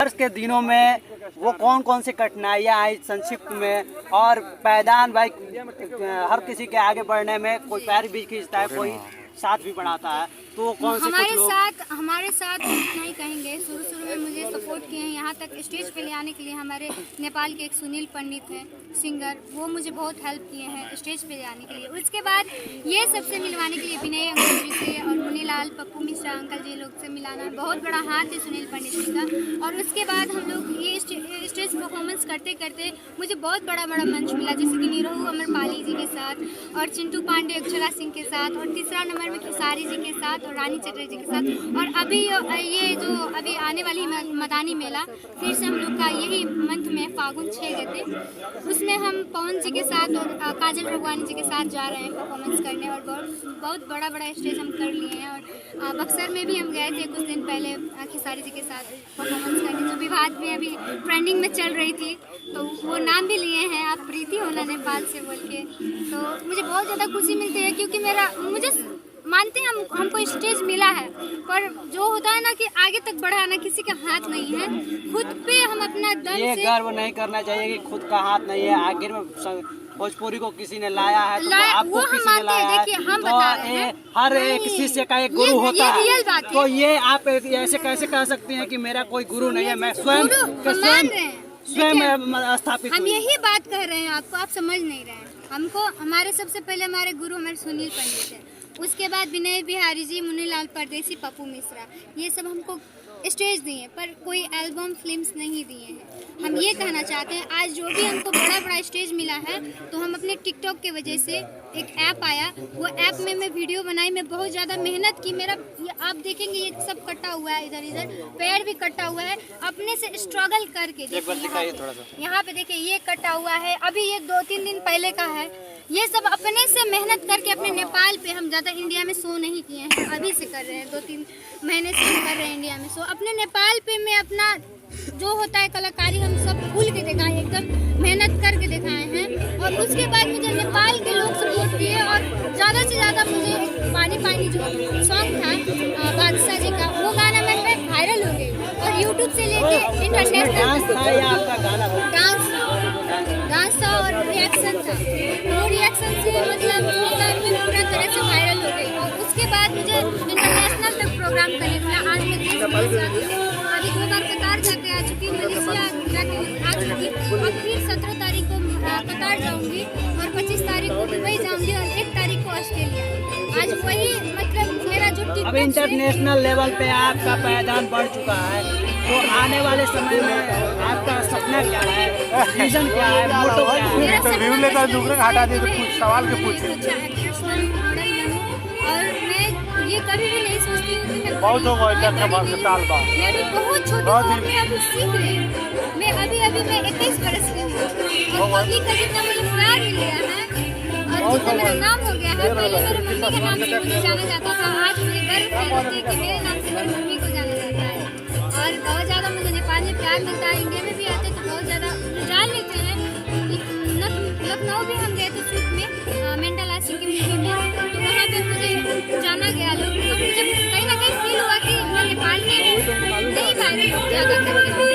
संघर्ष के दिनों में वो कौन कौन सी कठिनाइयाँ आई संक्षिप्त में, और पैदान भाई हर किसी के आगे बढ़ने में कोई पैर भी खींचता है, कोई साथ भी बढ़ाता है, तो कौन से हमारे साथ इतना ही कहेंगे। शुरू में मुझे सपोर्ट किए हैं, यहाँ तक स्टेज पे ले आने के लिए हमारे नेपाल के एक सुनील पंडित हैं सिंगर, वो मुझे बहुत हेल्प किए हैं स्टेज पे ले आने के लिए। उसके बाद ये सबसे मिलवाने के लिए विनय अंकल जी से और मुनीलाल पप्पू मिश्रा अंकल जी लोग से मिलाना बहुत बड़ा हाथ है सुनील पंडित जी का। और उसके बाद हम लोग ये स्टेज परफॉर्मेंस करते करते मुझे बहुत बड़ा मंच मिला, जैसे कि निरहू अमरपाली जी के साथ और चिंटू पांडे अक्षरा सिंह के साथ, और तीसरा नंबर में खेसारी जी के साथ और रानी चटर्जी के साथ। और अभी ये जो अभी आने वाली मदानी मेला फिर से हम लोग का यही मंथ में फागुन 6 गए थे, उसमें हम पवन जी के साथ और काजल रघुवानी जी के साथ जा रहे हैं परफॉर्मेंस करने, और बहुत बड़ा स्टेज हम कर लिए हैं। और बक्सर में भी हम गए थे कुछ दिन पहले खेसारी जी के साथ परफॉर्मेंस करने, जो विवाद में अभी ट्रेंडिंग में चल रही थी, तो वो नाम भी लिए हैं आप प्रीति होला नेपाल से बोल के। तो मुझे बहुत ज़्यादा खुशी मिलती है, क्योंकि मुझे मानते हैं हमको स्टेज मिला है, पर जो होता है ना कि आगे तक बढ़ाना किसी का हाथ नहीं है, खुद पे हम अपना दम ये से गर्व नहीं करना चाहिए कि खुद का हाथ नहीं है। आखिर में भोजपुरी को किसी ने लाया है, तो आपको किसी ने लाया है, तो हर एक शिष्य का एक गुरु होता है। तो ये आप ऐसे कैसे कह सकते हैं कि मेरा कोई गुरु नहीं है, मैं स्वयं स्थापित। हम यही बात कह रहे हैं आपको, आप समझ नहीं रहे हैं हमको। हमारे सबसे पहले हमारे गुरु हमारे सुनील पंडित है, उसके बाद विनय बिहारी जी, मुनीलाल परदेसी, पप्पू मिश्रा, ये सब हमको स्टेज दिए, पर कोई एल्बम फिल्म्स नहीं दिए हैं। हम ये कहना चाहते हैं, आज जो भी हमको बड़ा स्टेज मिला है, तो हम अपने टिकटॉक के वजह से एक ऐप आया, वो ऐप में मैं वीडियो बनाई, मैं बहुत ज़्यादा मेहनत की। मेरा आप देखेंगे ये सब कटा हुआ है, इधर पैर भी कटा हुआ है, अपने से स्ट्रगल करके। यहाँ पे देखिए ये कटा हुआ है, अभी ये 2-3 दिन पहले का है। ये सब अपने से मेहनत करके अपने नेपाल पे, हम ज़्यादा इंडिया में शो नहीं किए हैं, अभी से कर रहे हैं, 2-3 महीने से हम कर रहे हैं इंडिया में शो। अपने नेपाल पे मैं अपना जो होता है कलाकारी हम सब भूल के दिखाए, एकदम मेहनत करके दिखाए हैं। और उसके बाद मुझे नेपाल के लोग सपोर्ट किए, और ज़्यादा से ज़्यादा मुझे पानी पानी जो सॉन्ग था बादशाह जी का, वो गाना मेरे पे वायरल हो गई, और यूट्यूब से लेके इंटरनेशनल डांस था और रिएक्शन था, वो रिएक्शन से मतलब पूरा तरह से वायरल हो गई। और उसके बाद मुझे इंटरनेशनल तक प्रोग्राम करने को मिला। आज मैं अभी 2 बार कतार जाके आ चुकी, मलेशिया जाके आ चुकी, और फिर 17 तारीख को कतार जाऊंगी, और 25 तारीख को दुबई जाऊंगी, और 1 तारीख को ऑस्ट्रेलिया। आज वही मतलब मेरा जो अब इंटरनेशनल लेवल पे आपका पैदान बढ़ चुका है, तो आने वाले समय में आपका सपना क्या है, विजन क्या है, मोटो क्या है? इंटरव्यू लेकर दूसरे हटा दे, तो कुछ सवाल के पूछे। और मैं ये कभी भी नहीं सोचती हूँ कि मैं बहुत छोटी हूँ, मैं अभी सीख रही हूँ। मैं अभी मैं 21 बरस की हूँ, और पब्लिक का जितना मुझे प्यार मिल गया है, और जितना मेरा नाम हो गया है। पहले मेरे मम्मी के नाम से मुझे जाना जाता था, आज मुझे गर्व फील होती है कि मेरे नाम से मेरी मम्मी को जाना जाता है। और बहुत ज़्यादा मुझे नेपाल में प्यार मिलता है। इंडिया में भी आते तो बहुत ज़्यादा जान लेते हैं। लखनऊ भी हम गए थे शूट में, मेंटल आशिक की मूवी में, तो वहाँ पे मुझे जाना गया लोग, और मुझे कहीं ना कहीं फील हुआ कि मैं नेपाल में नहीं वायरल हो ज़्यादा करके,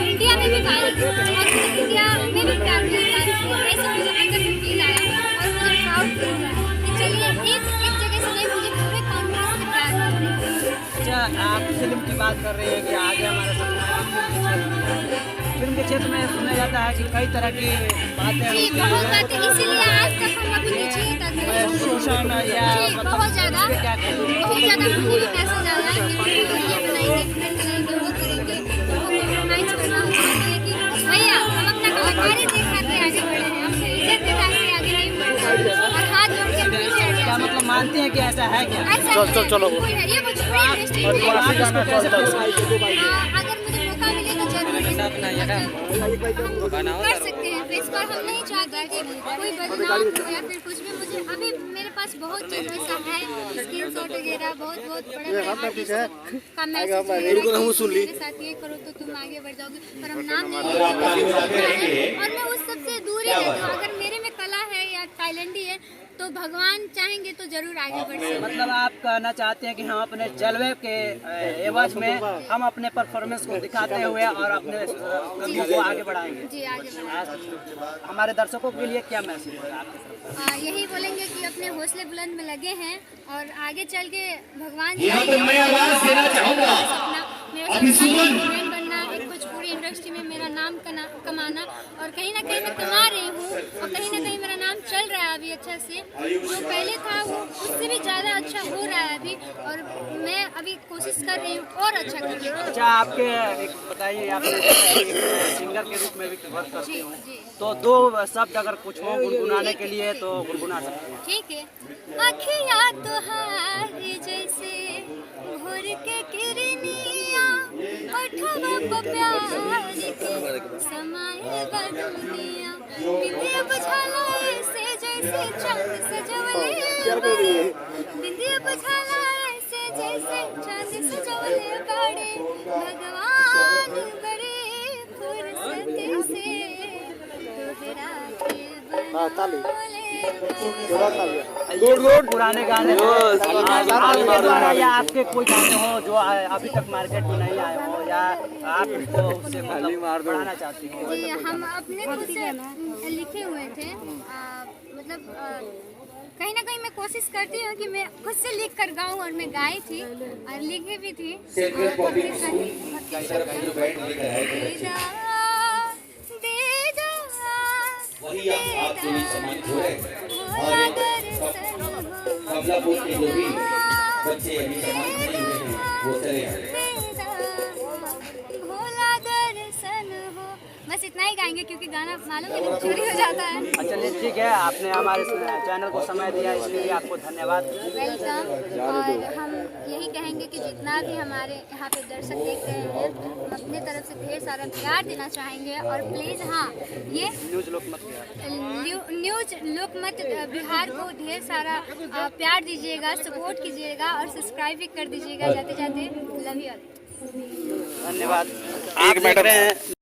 इंडिया में भी वायरल, और इंडिया में भी प्यार मिलता है। ऐसा मुझे अंदर से फील आया, और मुझे प्राउड फील हुआ कि चलिए एक जगह से नहीं, मुझे पूरे कॉन्फिडेंस से प्यार मिल रहा है। अच्छा, आप फिल्म की बात कर रहे हैं कि आगे हमारा सपना है फिल्म के क्षेत्र में। सुना जाता है कि कई तरह की बातें जी, बहुत बातें, इसीलिए आज तक हम अभी नीचे तक हैं। शोषण या बहुत ज़्यादा मुझे भी पैसा जा रहा है कि ये बनाएंगे, फिल्म बनाएंगे, वो करेंगे, तो कॉम्प्रोमाइज करना होता है कि भैया हम अपना कलाकारी दिखा के आगे बढ़े हैं, हम इज्जत दिखा के आगे नहीं बढ़े, और हाथ जोड़ के पीछे हट क्या मतलब मानते हैं कि ऐसा है क्या? चलो ये भोजपुरी इंडस्ट्री में अगर मुझे मौका मिले तो जरूर कर सकते हैं। इस बार हम नहीं चाहते कि कोई बदनाम हो या फिर कुछ भी। मुझे अभी मेरे पास बहुत चीज़ ऐसा है, स्क्रीनशॉट वगैरह बहुत बड़े का मैसेज के साथ ये करो तो तुम आगे बढ़ जाओगे, पर हम नाम नहीं, और मैं उस सबसे दूर ही रहती हूँ। अगर मेरे में कला है या टैलेंट ही है तो भगवान चाहेंगे तो जरूर आगे बढ़ सकते हैं। मतलब आप कहना चाहते हैं कि हम अपने जलवे के एवज में हम अपने परफॉर्मेंस को दिखाते हुए और अपने कमियों को आगे बढ़ाएंगे। जी आगे बढ़ाएंगे। हमारे दर्शकों के लिए क्या मैसेज होगा आपके तरफ से? यही बोलेंगे कि अपने हौसले बुलंद में लगे हैं और आगे चल के भगवान यहाँ पे मैं आवाज देना चाहूंगा अभी सुमन बनना, एक भोजपुरी इंडस्ट्री में मेरा नाम कमाना और कहीं ना कहीं मैं कमा रही हूँ और कहीं ना कहीं मेरा नाम चल रहा है अभी अच्छा से। जो पहले था वो उससे भी ज़्यादा अच्छा हो रहा है अभी और मैं अभी कोशिश कर रही हूँ और अच्छा करने की। अच्छा आपके एक बताइए, आप सिंगर के रूप में भी वर्क करती हूँ, तो दो शब्द अगर कुछ हो गुनगुनाने के लिए तो गुनगुना सकते हैं। ठीक है। अखिया तुहारी जैसे भोर के किरनिया ओठवा प्यार के समाए बदनिया बिंदिया बुझाला ऐसे जैसे चांद सजवले बिंदिया बुझाला ऐसे जैसे चांद सजवले बड़े भगवान बड़े फुर्सत से तोहरा के बनौले पुराने गाने आपके द्वारा या आपके कोई गाने हो जो अभी तक मार्केट में नहीं आए हो या आप उससे मतलब बढ़ाना चाहती हो? जी हम अपने खुद से लिखे हुए थे। मतलब कहीं ना कहीं मैं कोशिश करती हूँ कि मैं खुद से लिख कर गाऊँ और मैं गाई थी और लिखी भी थी। वही आप जो भी सम्मानित हो रहे और कमलापुर के जो भी बच्चे अभी सम्मानित नहीं हुए हैं वो चले आ रहे। बस इतना ही गाएंगे क्योंकि गाना मालूम है चोरी हो जाता है। चलिए ठीक है, आपने हमारे चैनल को समय दिया इसलिए आपको धन्यवाद। वेलकम। और हम यही कहेंगे कि जितना भी हमारे यहाँ पे दर्शक देख रहे हैं हम अपने तरफ से ढेर सारा प्यार देना चाहेंगे और प्लीज़ हाँ ये न्यूज लोकमत बिहार को ढेर सारा प्यार दीजिएगा, सपोर्ट कीजिएगा और सब्सक्राइब भी कर दीजिएगा जाते जाते। Love you all. धन्यवाद। आप देख रहे हैं